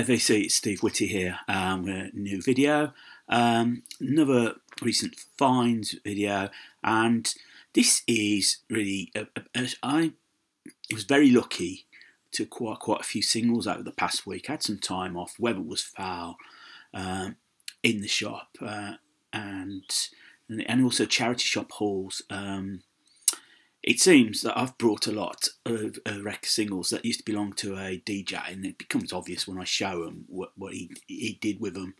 VC, it's Steve Whitty here with a new video, another recent finds video, and this is really, I was very lucky to acquire quite a few singles over the past week. I had some time off, weather was foul in the shop, and also charity shop hauls. It seems that I've brought a lot of record singles that used to belong to a DJ, and it becomes obvious when I show him what he did with them.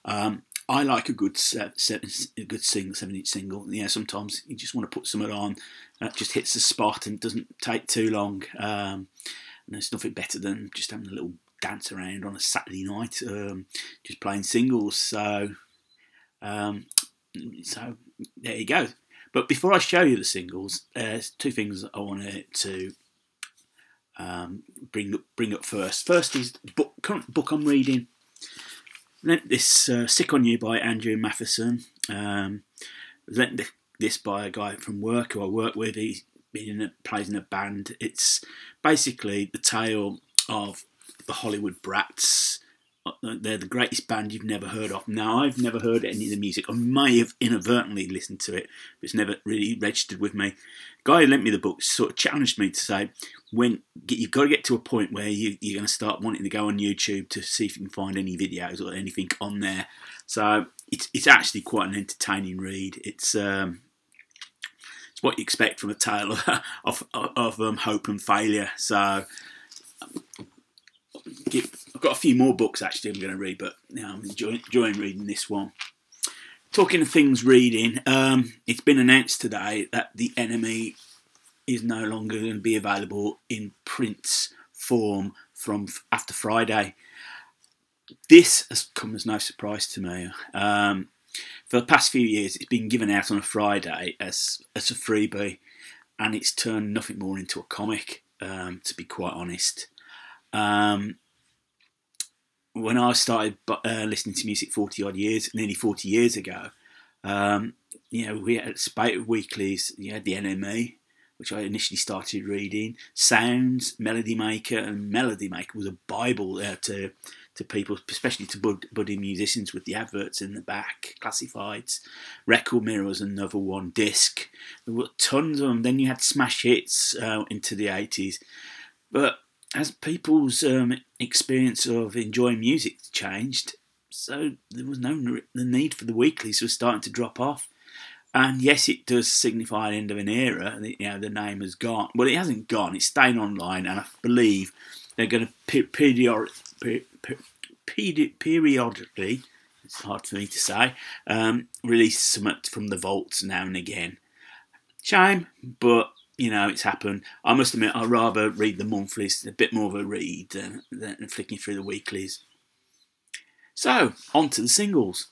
I like a good 7-inch single. Yeah, sometimes you just want to put something on that just hits the spot and doesn't take too long. And there's nothing better than just having a little dance around on a Saturday night, just playing singles. So there you go. But before I show you the singles, there's two things I wanted to bring up first. First is the current book I'm reading. Lent this Sick on You by Andrew Matheson. Lent this by a guy from work who I work with. He plays in a band. It's basically the tale of the Hollywood Brats. They're the greatest band you've never heard of. Now, I've never heard any of the music. I may have inadvertently listened to it, but it's never really registered with me. The guy who lent me the book sort of challenged me to say, you've got to get to a point where you're going to start wanting to go on YouTube to see if you can find any videos or anything on there. So it's actually quite an entertaining read. It's what you expect from a tale of hope and failure. So I've got a few more books actually I'm going to read, but I'm enjoying reading this one. Talking of things reading, it's been announced today that The Enemy is no longer going to be available in print form from after Friday. This has come as no surprise to me. For the past few years, it's been given out on a Friday as a freebie, and it's turned nothing more into a comic, to be quite honest. When I started listening to music nearly 40 years ago, we had a spate of weeklies. You had The NME, which I initially started reading, Sounds, Melody Maker, and Melody Maker was a bible to people, especially to budding musicians, with the adverts in the back, classifieds. Record Mirrors, another one, Disc. There were tons of them. Then you had smash hits into the 80s. But as people's experience of enjoying music changed, so there was the need for the weeklies was starting to drop off. And yes, it does signify the end of an era. The name has gone. Well, it hasn't gone. It's staying online, and I believe they're going to periodically, it's hard for me to say, release something from the vaults now and again. Shame, but it's happened. I must admit, I'd rather read the monthlies, a bit more of a read than flicking through the weeklies. So, on to the singles.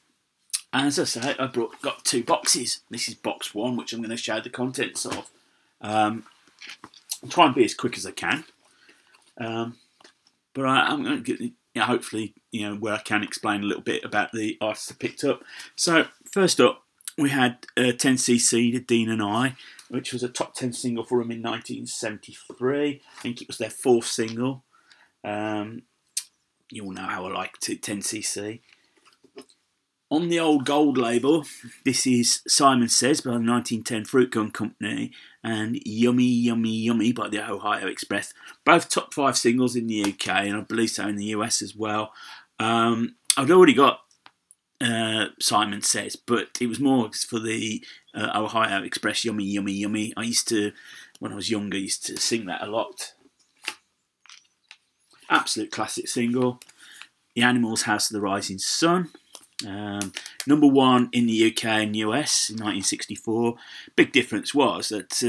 As I say, got two boxes. This is box one, which I'm going to show the contents of. I'll try and be as quick as I can. But I'm going to get, hopefully, where I can explain a little bit about the artists I picked up. So, first up, we had 10cc, The Dean and I, which was a top 10 single for them in 1973. I think it was their fourth single. You all know how I like 10cc. On the old gold label, this is Simon Says by the 1910 Fruit Gun Company and Yummy Yummy Yummy by the Ohio Express. Both top 5 singles in the UK, and I believe so in the US as well. I'd already got Simon Says, but it was more for the Ohio Express, Yummy Yummy Yummy. When I was younger, I used to sing that a lot. Absolute classic single. The Animals' House of the Rising Sun. Number 1 in the UK and US in 1964. Big difference was that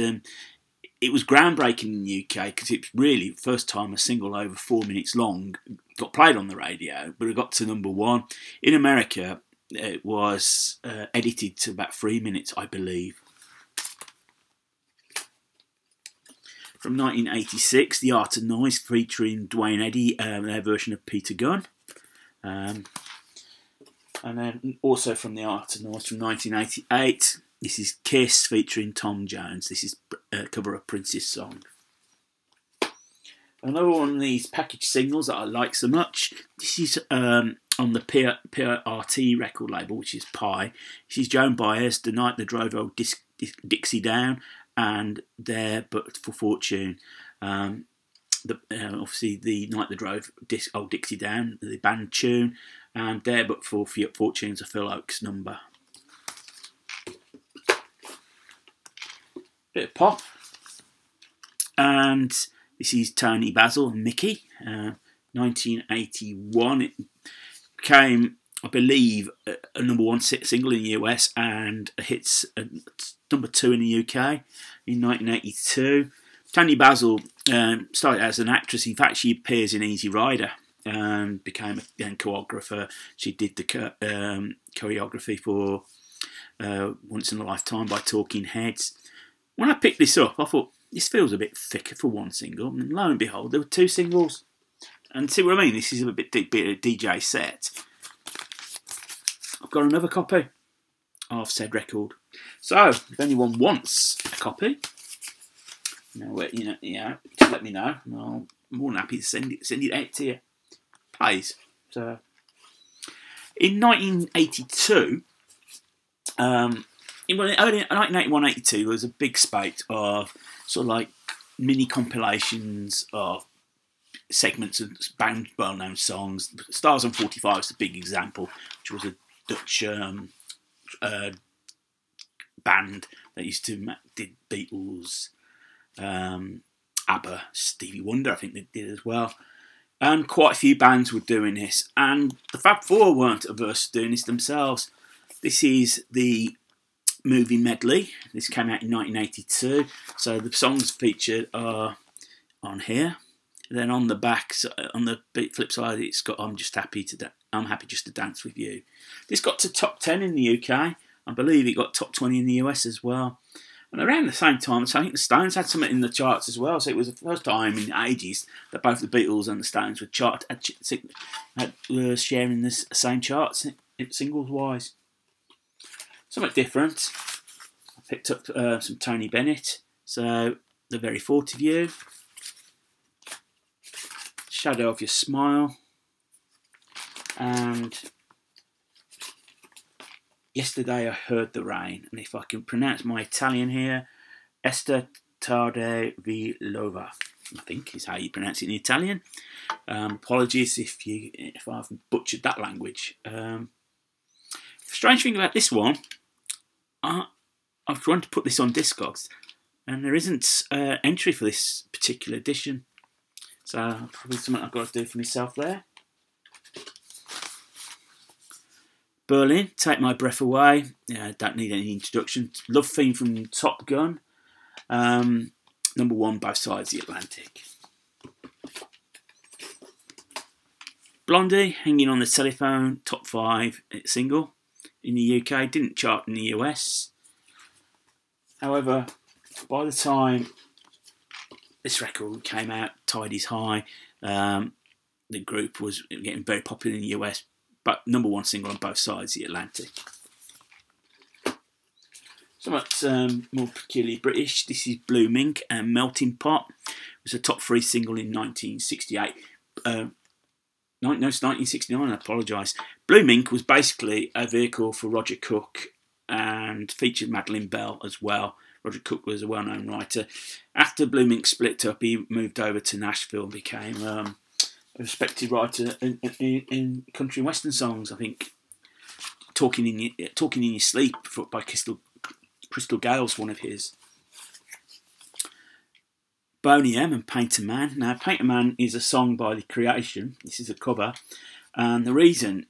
it was groundbreaking in the UK because it was really the first time a single over 4 minutes long got played on the radio, but it got to number 1. In America, it was edited to about 3 minutes, I believe. From 1986, The Art of Noise featuring Duane Eddy, their version of Peter Gunn. And then also from The Art of Noise from 1988, this is Kiss featuring Tom Jones. This is a cover of Prince's song. Another one of these package singles that I like so much. This is on the PRT record label, which is Pi. This is Joan Baez, The Night That Drove Old Dixie Down, and There But For Fortune. Obviously, The Night That Drove Old Dixie Down, the band tune, and There But For Fortune's a Phil Oakes number. Bit of pop. And this is Tony Basil and Mickey, 1981. It became, I believe, a #1 single in the US and hits #2 in the UK in 1982. Tony Basil started out as an actress. In fact, she appears in Easy Rider and became a choreographer. She did the choreography for Once in a Lifetime by Talking Heads. When I picked this up, I thought, this feels a bit thicker for one single. And lo and behold, there were 2 singles. And see what I mean? This is a bit of a DJ set. I've got another copy of said record. So, if anyone wants a copy, just let me know. I'm more than happy to send it out to you. Please. So, in 1982, in 1981-82, there was a big spate of sort of like mini compilations of segments of well-known songs. Stars on 45 is the big example, which was a Dutch band that used to did Beatles, ABBA, Stevie Wonder, I think they did as well. And quite a few bands were doing this. And the Fab Four weren't averse to doing this themselves. This is the movie medley. This came out in 1982. So the songs featured are on here. Then on the back, on the flip side, it's got I'm happy just to dance with you. This got to top 10 in the UK. I believe it got top 20 in the US as well. And around the same time, so I think the Stones had something in the charts as well. So it was the first time in ages that both the Beatles and the Stones were sharing the same charts, singles wise. Something different. I picked up some Tony Bennett. So The Very Thought of You, Shadow of Your Smile, and Yesterday I Heard the Rain. And if I can pronounce my Italian here, Esta tarde vi lova, I think is how you pronounce it in Italian. Apologies if I've butchered that language. Strange thing about this one, I've tried to put this on Discogs, and there isn't entry for this particular edition. So probably something I've got to do for myself there. Berlin, Take My Breath Away. Don't need any introduction. Love theme from Top Gun. #1, both sides of the Atlantic. Blondie, Hanging on the Telephone, top 5 single in the UK. Didn't chart in the US. However, by the time this record came out, Tide Is High, the group was getting very popular in the US, but #1 single on both sides of the Atlantic. Somewhat more peculiarly British. This is Blue Mink and Melting Pot. It was a top 3 single in 1968. No, it's 1969, I apologise. Blue Mink was basically a vehicle for Roger Cook and featured Madeleine Bell as well. Roger Cook was a well-known writer. After Blue Mink split up, he moved over to Nashville and became a respected writer in country and western songs. I think Talking in Your Sleep by Crystal Gale's one of his. Boney M and Painter Man. Now, Painter Man is a song by The Creation. This is a cover. And the reason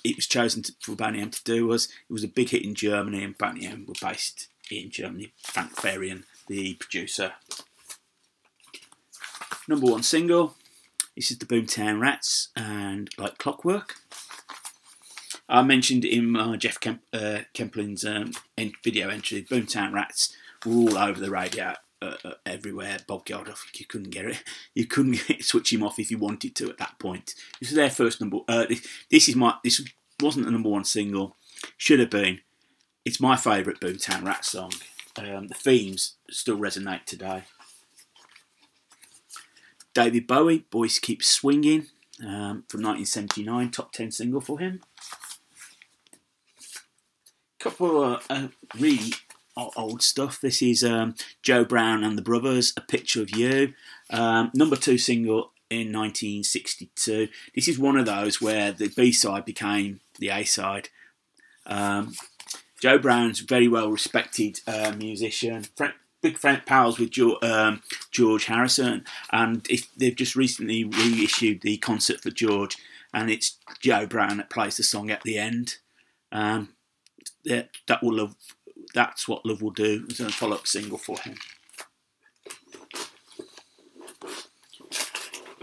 it was chosen for Boney M to do was it was a big hit in Germany, and Boney M were based in Germany. Frank Farian, the producer. #1 single. This is the Boomtown Rats and Like Clockwork. I mentioned in Jeff Kemplin's video entry, Boomtown Rats were all over the radio. Everywhere. Bob Geldof, you couldn't get it. You couldn't switch him off if you wanted to at that point. This was their first number. This wasn't a #1 single. Should have been. It's my favourite Boomtown Rat song. The themes still resonate today. David Bowie, Boys Keep Swinging, from 1979, top 10 single for him. Couple of really old stuff. This is Joe Brown and the Brothers, A Picture of You, number 2 single in 1962. This is one of those where the B-side became the A-side. Joe Brown's a very well respected musician, big friend pals with George Harrison, and they've just recently reissued the concert for George, and it's Joe Brown that plays the song at the end. That's what Love Will Do. It's a follow-up single for him.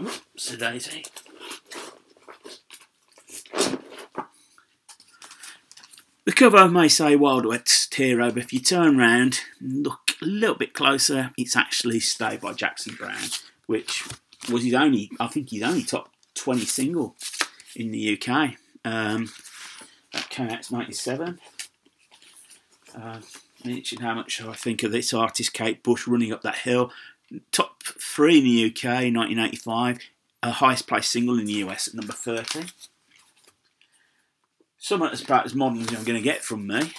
Oops, daisy. The cover may say Wild West Hero, but if you turn round and look a little bit closer, it's actually Stay by Jackson Browne, which was his only top 20 single in the UK. That came out in 1997. Mentioned how much I think of this artist, Kate Bush, Running Up That Hill. Top 3 in the UK in 1985. Highest placed single in the US at number 30. Somewhat as about as modern as I'm going to get from me.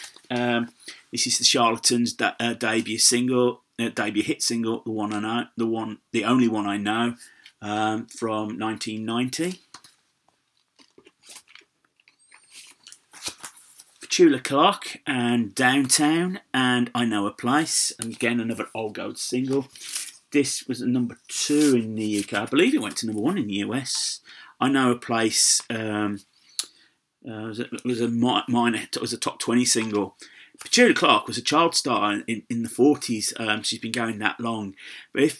This is the Charlatans' debut hit single, the only one I know, from 1990. Petula Clark and Downtown and I Know a Place, and again another old gold single. This was a number 2 in the UK. I believe it went to number 1 in the US. I Know a Place was a top 20 single. Petula Clark was a child star in the 40s. She's been going that long. But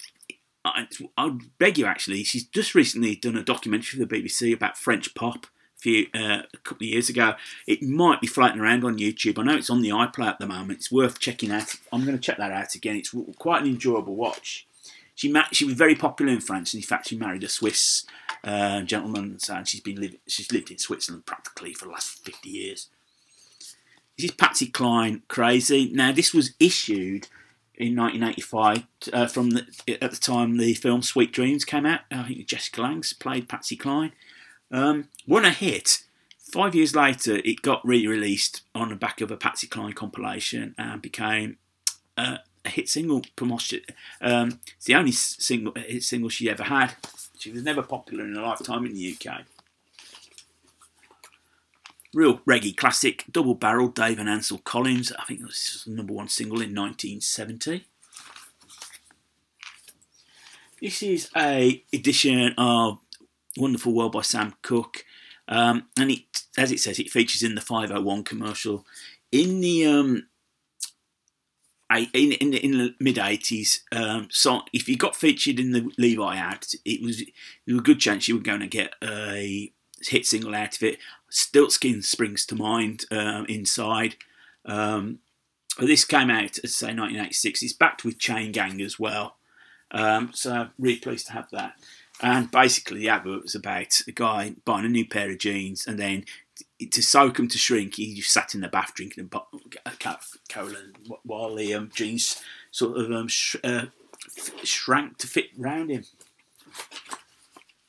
I'd beg you, actually, she's just recently done a documentary for the BBC about French pop a couple of years ago. It might be floating around on YouTube. I know it's on the iPlayer at the moment. It's worth checking out. I'm going to check that out again. It's quite an enjoyable watch. She was very popular in France, and in fact, she married a Swiss gentleman, and she's lived in Switzerland practically for the last 50 years. This is Patsy Cline, Crazy. Now, this was issued in 1985 at the time the film Sweet Dreams came out. I think Jessica Lange played Patsy Cline. Won a hit. 5 years later, it got re-released on the back of a Patsy Cline compilation and became a hit single. It's the only hit single she ever had. She was never popular in her lifetime in the UK. Real reggae classic, double barrel, Dave and Ansel Collins. I think this was the number 1 single in 1970. This is a edition of Wonderful World by Sam Cooke, and as it says, it features in the 501 commercial. In the mid 80s, so if you got featured in the Levi ad, there was a good chance you were going to get a hit single out of it. Stiltskin springs to mind. Inside, this came out, as I say, 1986. It's backed with Chain Gang as well, so really pleased to have that. And basically, the advert was about a guy buying a new pair of jeans, and then to soak them to shrink, he just sat in the bath drinking a cola while the jeans sort of shrank to fit round him.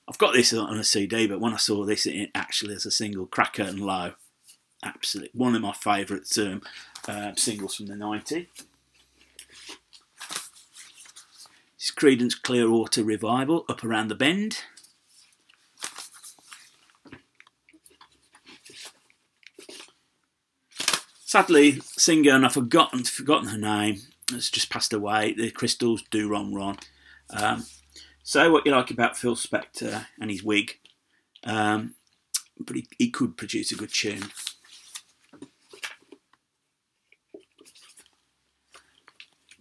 I've got this on a CD, but when I saw this actually as a single, Cracker and Low, absolutely one of my favourite singles from the 90s. It's Creedence Clearwater Revival, Up Around the Bend. Sadly, singer, and I've forgotten her name, has just passed away. The Crystals, Do Wrong Ron. Say what you like about Phil Spector and his wig, but he could produce a good tune.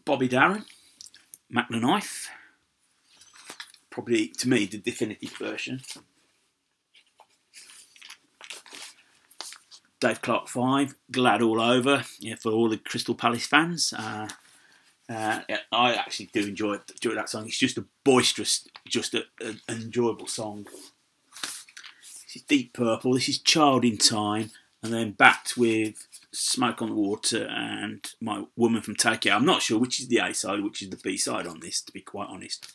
Bobby Darin, Mac the Knife, probably to me the definitive version. Dave Clark 5, Glad All Over, for all the Crystal Palace fans. I actually do enjoy that song. It's just a boisterous, an enjoyable song. This is Deep Purple, this is Child in Time, and then backed with Smoke on the Water and My Woman from Tokyo. I'm not sure which is the A side, which is the B side on this, to be quite honest.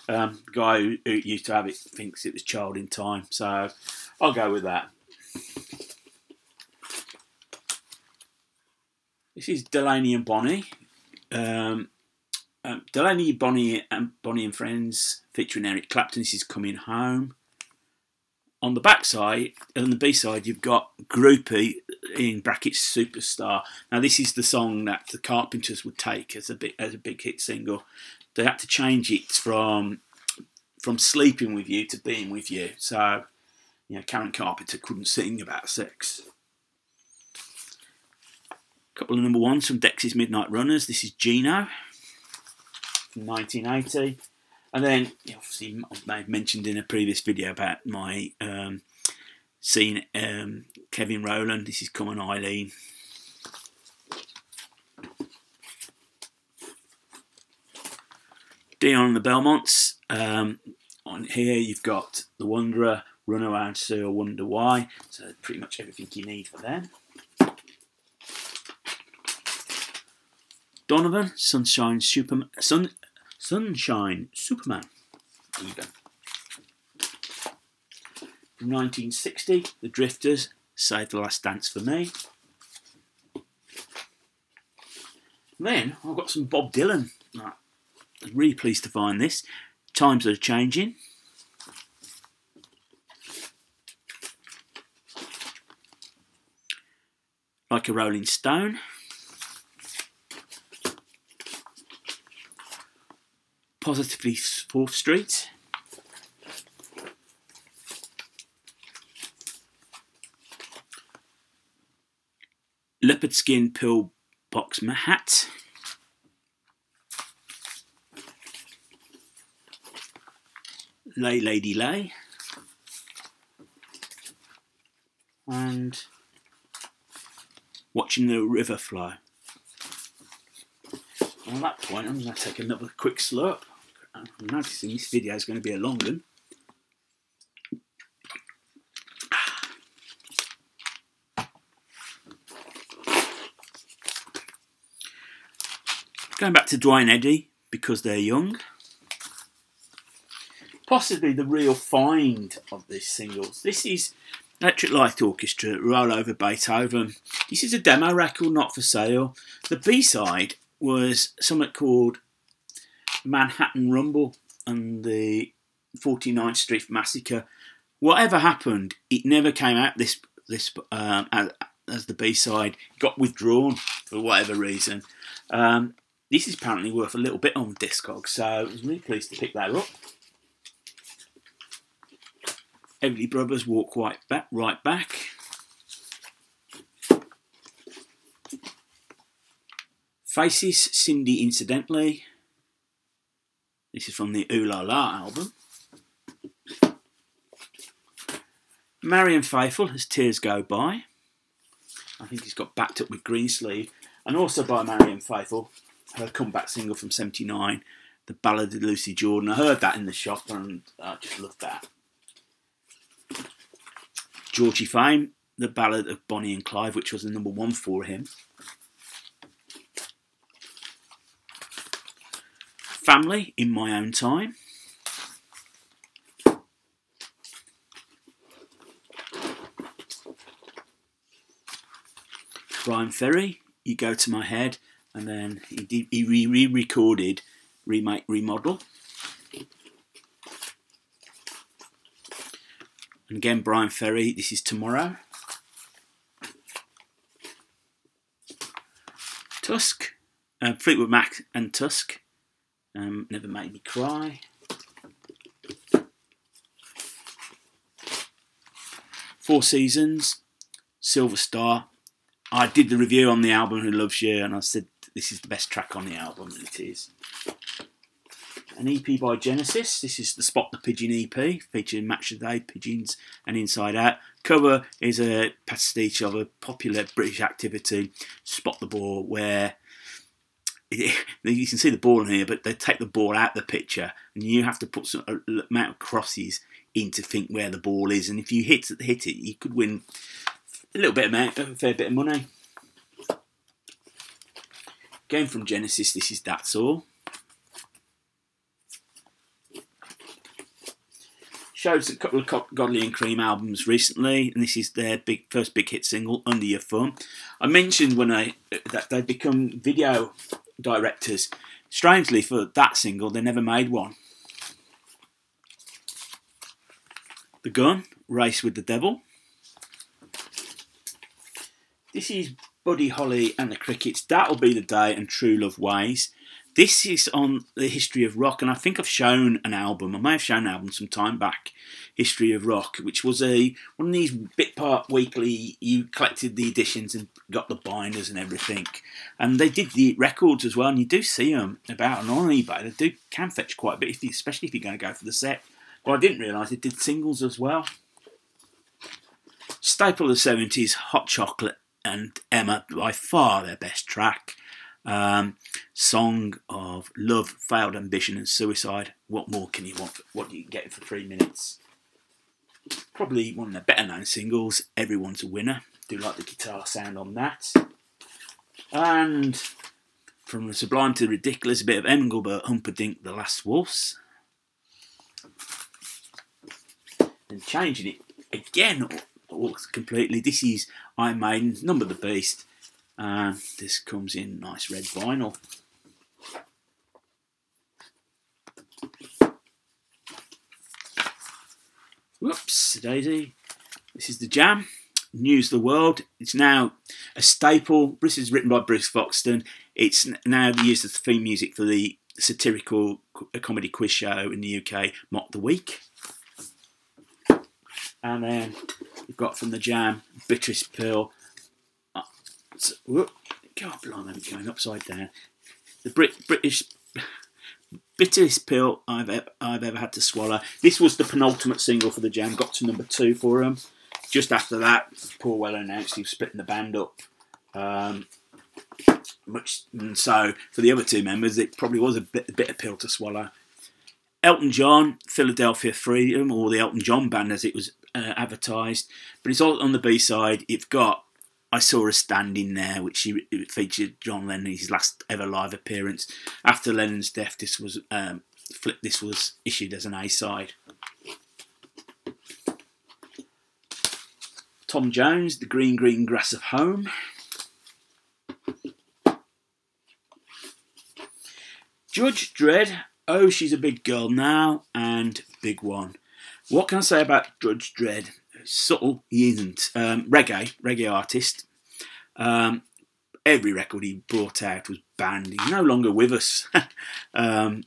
The guy who used to have it thinks it was Child in Time, so I'll go with that. This is Delaney and Bonnie. Delaney, Bonnie and Friends, featuring Eric Clapton. This is Coming Home. On the back side, on the B side, you've got Groupie, in brackets Superstar. Now this is the song that the Carpenters would take as a big hit single. They had to change it from Sleeping With You to Being With You. So, you know, Karen Carpenter couldn't sing about sex. A couple of number ones from Dexys Midnight Runners. This is Gino from 1980. And then, obviously, I may have mentioned in a previous video about my seeing Kevin Rowland. This is Come On Eileen. Dion and the Belmonts. On here you've got The Wanderer, Run Around Sue, Wonder Why. So pretty much everything you need for them. Donovan, Sunshine Superman. Sunshine Superman, even. From 1960, The Drifters, Save the Last Dance for Me. And then I've got some Bob Dylan. I'm really pleased to find this. Times Are Changing. Like a Rolling Stone. Positively 4th Street. Leopard Skin Pillbox Hat. Lay Lady Lay. And Watching the River Flow. And at that point, I'm going to take another quick slurp. I'm noticing this video is going to be a long one. Going back to Dwight and Eddie, Because They're Young. Possibly the real find of these singles. This is Electric Light Orchestra, Roll Over Beethoven. This is a demo record, not for sale. The B-side was something called Manhattan Rumble and the 49th Street Massacre. Whatever happened, it never came out as the B-side. It got withdrawn for whatever reason. This is apparently worth a little bit on Discogs, so I was really pleased to pick that up. Everly Brothers, Walk Right Back. Faces, Cindy Incidentally. This is from the Ooh La La album. Marianne Faithfull, As Tears Go By. I think it's got backed up with Greensleeve. And also by Marianne Faithfull, her comeback single from '79, The Ballad of Lucy Jordan. I heard that in the shop and I just loved that. Georgie Fame, The Ballad of Bonnie and Clyde, which was the number 1 for him. Family, In My Own Time. Brian Ferry, You Go To My Head, and then he re-recorded Remake Remodel. And again, Brian Ferry, This Is Tomorrow. Tusk, Fleetwood Mac and Tusk. Never Made Me Cry. Four Seasons, Silver Star. I did the review on the album Who Loves You, and I said this is the best track on the album, and it is. An EP by Genesis. This is the Spot the Pigeon EP, featuring Match of the Day, Pigeons, and Inside Out. Cover is a pastiche of a popular British activity, Spot the Ball, where you can see the ball in here, but they take the ball out of the picture, and you have to put some amount of crosses in to think where the ball is. And if you hit it, you could win a fair bit of money. Again from Genesis, this is That's All. Shows a couple of Godley and Cream albums recently, and this is their first big hit single, Under Your Thumb. I mentioned that they'd become video directors. Strangely, for that single, they never made one. The Gun, Race with the Devil. This is Buddy Holly and the Crickets, That'll Be the Day and True Love Ways. This is on the history of rock, and I think I've shown an album. I may have shown an album some time back, History of Rock, which was one of these bit part weekly. You collected the editions and got the binders and everything, and they did the records as well. And you do see them about and on eBay. They can fetch quite a bit, especially if you're going to go for the set. Well, I didn't realise they did singles as well. Staple of the 70s, Hot Chocolate and Emma, by far their best track. Song of love, failed ambition and suicide. What more can you want? What do you get for 3 minutes? Probably one of the better known singles, Everyone's a Winner. Do like the guitar sound on that. And from the sublime to the ridiculous, a bit of Engelbert Humperdinck, The Last Waltz. And changing it again all completely. This is Iron Maiden, Number of the Beast. And this comes in nice red vinyl. Whoops, daisy. This is The Jam, News the World. It's now a staple. This is written by Bruce Foxton. It's now used as the theme music for the satirical comedy quiz show in the UK, Mock the Week. And then we've got from The Jam, Bitterest Pill. God, blimey, I'm going upside down. The British Bitterest Pill I've ever had to swallow. This was the penultimate single for The Jam. Got to number 2 for them. Just after that, Paul Weller announced he was splitting the band up. And so for the other 2 members, it probably was a bitter pill to swallow. Elton John, Philadelphia Freedom, or the Elton John Band as it was advertised. But it's all on the B-side. You've got I Saw Her Standing There, which featured John Lennon, his last ever live appearance. After Lennon's death, this was issued as an A-side. Tom Jones, The Green Green Grass of Home. Judge Dredd, Oh She's a Big Girl Now, and Big One. What can I say about Judge Dredd? Subtle, he isn't. Reggae artist. Every record he brought out was banned. He's no longer with us. As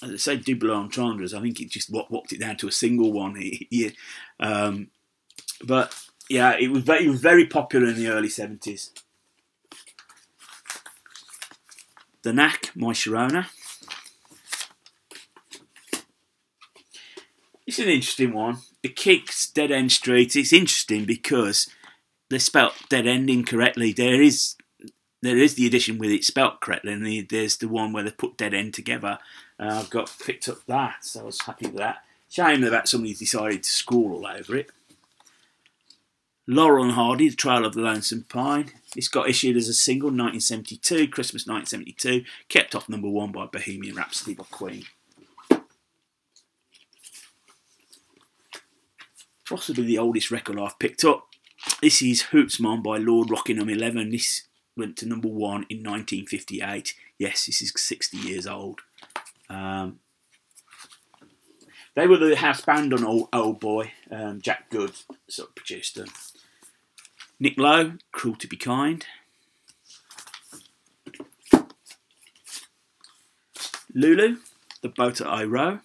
I say, Double Entendres, I think it just walked it down to a single one. But yeah, it was very popular in the early 70s. The Knack, My Sharona. It's an interesting one. The Kicks, Dead End Street. It's interesting because they spelt Dead End incorrectly. There is the edition with it spelt correctly, and there's the one where they put Dead End together. I've picked up that, so I was happy with that. Shame that somebody's decided to scrawl all over it. Laurel and Hardy, The Trail of the Lonesome Pine. This got issued as a single in 1972, Christmas 1972. Kept off number 1 by Bohemian Rhapsody by Queen. Possibly the oldest record I've picked up. This is Hoops Mom by Lord Rockingham 11. This went to number 1 in 1958. Yes, this is 60 years old. They were the house band on Old Boy. Jack Good sort of produced them. Nick Lowe, Cruel to Be Kind. Lulu, The Boat That I Row.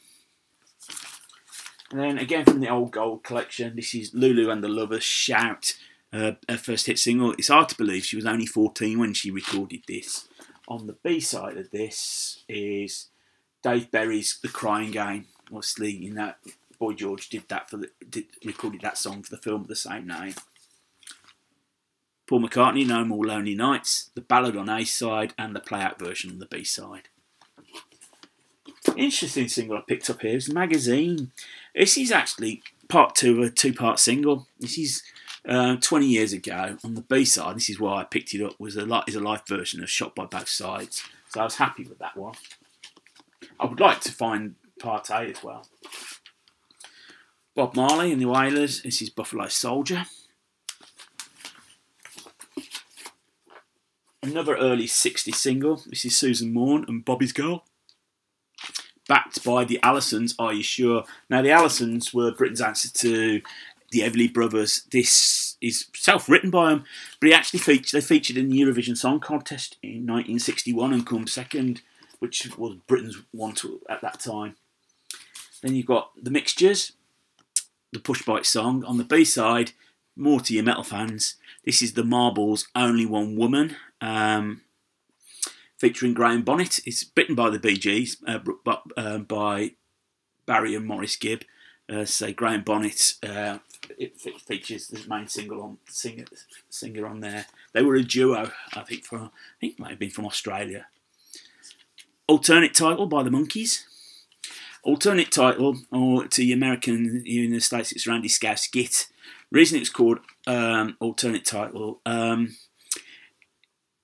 And then again from the old gold collection, this is Lulu and the Lovers, Shout, her first hit single. It's hard to believe she was only 14 when she recorded this. On the B side of this is Dave Berry's The Crying Game. Obviously, in that Boy George recorded that song for the film of the same name. Paul McCartney, No More Lonely Nights, the ballad on A side, and the play-out version on the B side. Interesting single I picked up here is Magazine. This is actually part 2 of a 2-part single. This is 20 years ago. On the B side, this is why I picked it up, is a live version of Shot by Both Sides. So I was happy with that one. I would like to find part A as well. Bob Marley and the Wailers. This is Buffalo Soldier. Another early 60s single. This is Susan Morn and Bobby's Girl. Backed by the Allisons, Are You Sure? Now, the Allisons were Britain's answer to the Everly Brothers. This is self-written by them, but they featured in the Eurovision Song Contest in 1961 and come second, which was Britain's one at that time. Then you've got The Mixtures, the Push Bike song. On the B-side, more to your metal fans, this is the Marbles' Only One Woman, featuring Graham Bonnet. It's written by the Bee Gees, by Barry and Maurice Gibb. Graham Bonnet it features the main singer on there. They were a duo, I think it might have been from Australia. Alternate title by the Monkees. Alternate title, or to the American in the States, it's Randy Scouse Git. Reason it's called alternate title.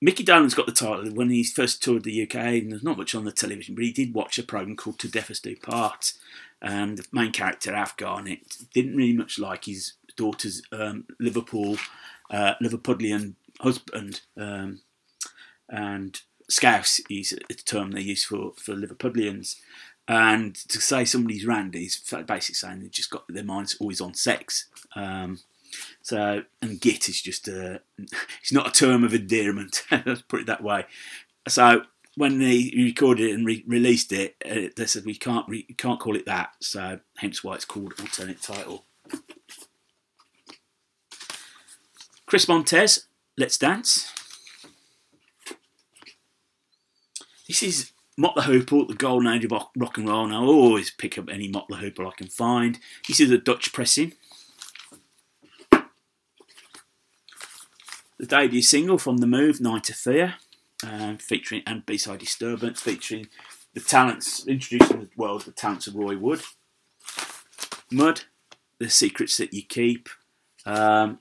Mickey Dolenz got the title when he first toured the UK, and there's not much on the television, but he did watch a programme called To Deaf Us Do Part. And the main character, Alf Garnett, didn't really much like his daughter's Liverpudlian husband. And Scouse is a term they use for Liverpudlians. And to say somebody's Randy is basically saying they've just got their minds always on sex. And git is just it's not a term of endearment, let's put it that way. So when they recorded it and released it, they said we can't call it that, so hence why it's called alternate title. Chris Montez, Let's Dance. This is Mott the Hoople, the golden age of rock and roll, and I'll always pick up any Mott the Hoople I can find. This is a Dutch pressing. The debut single from The Move, Night of Fear, featuring and B-side Disturbance, featuring the talents, introducing the world the talents of Roy Wood. Mud, The Secrets That You Keep. They were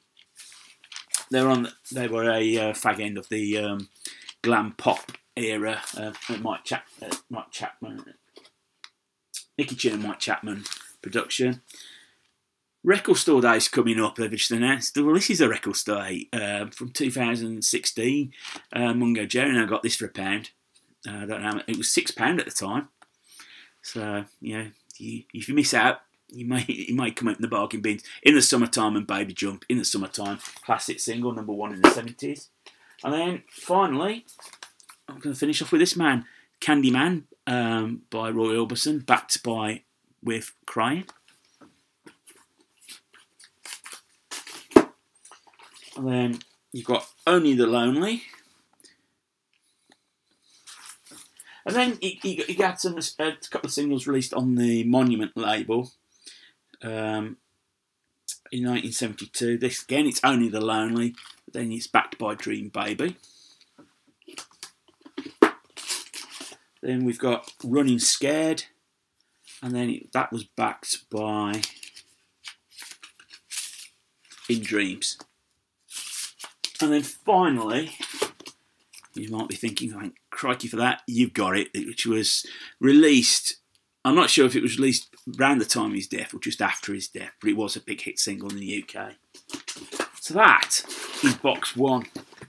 a fag end of the glam pop era. Mike Chapman, Nicky Chin and Mike Chapman production. Record Store Day's coming up. They've just announced. Well, this is a Record Store Day from 2016. Mungo Jerry and I got this for £1. I don't know. It was £6 at the time. So if you miss out, you may come out in the bargain bins. In the Summertime and Baby Jump. In the Summertime, classic single, #1 in the 70s. And then finally, I'm going to finish off with this man, Candyman, by Roy Orbison, backed by With Crying. And then you've got Only the Lonely. And then you got a couple of singles released on the Monument label in 1972. This again, it's Only the Lonely, but then it's backed by Dream Baby. Then we've got Running Scared, and then that was backed by In Dreams. And then finally, you might be thinking, like, crikey for that, you've got it, which was released, I'm not sure if it was released around the time of his death or just after his death, but it was a big hit single in the UK. So that is box one.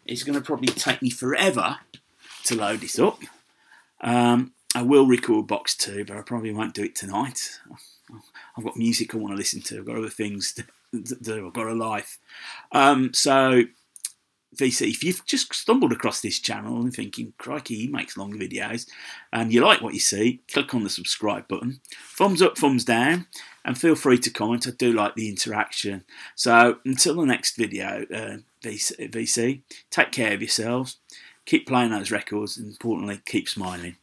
It's going to probably take me forever to load this up. I will record box two, but I probably won't do it tonight. I've got music I want to listen to. I've got other things to do. I've got a life. So, VC, if you've just stumbled across this channel and thinking, crikey, he makes long videos, and you like what you see, click on the subscribe button. Thumbs up, thumbs down, and feel free to comment. I do like the interaction. So, until the next video, VC, take care of yourselves. Keep playing those records, and importantly, keep smiling.